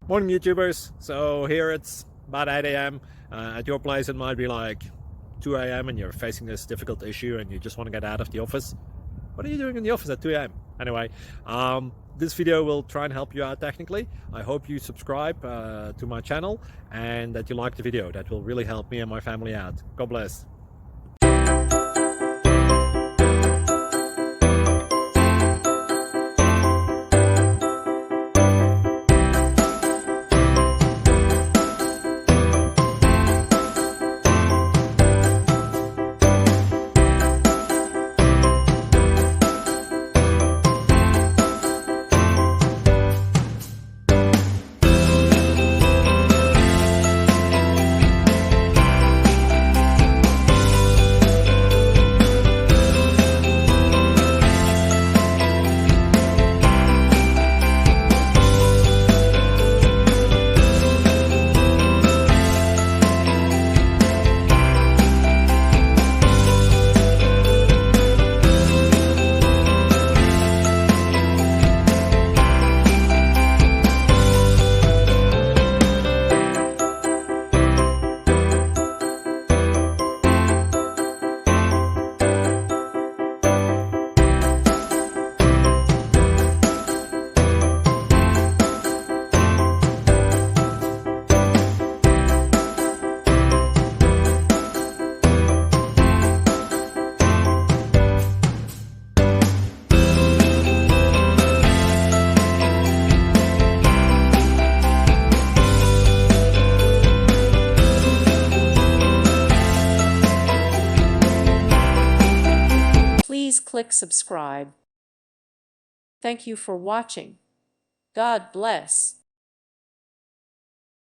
Morning YouTubers. So here it's about 8 a.m. At your place it might be like 2 a.m. and you're facing this difficult issue and you just want to get out of the office. What are you doing in the office at 2 a.m.? Anyway, this video will try and help you out technically. I hope you subscribe to my channel and that you like the video. That will really help me and my family out. God bless. Please click subscribe. Thank you for watching. God bless.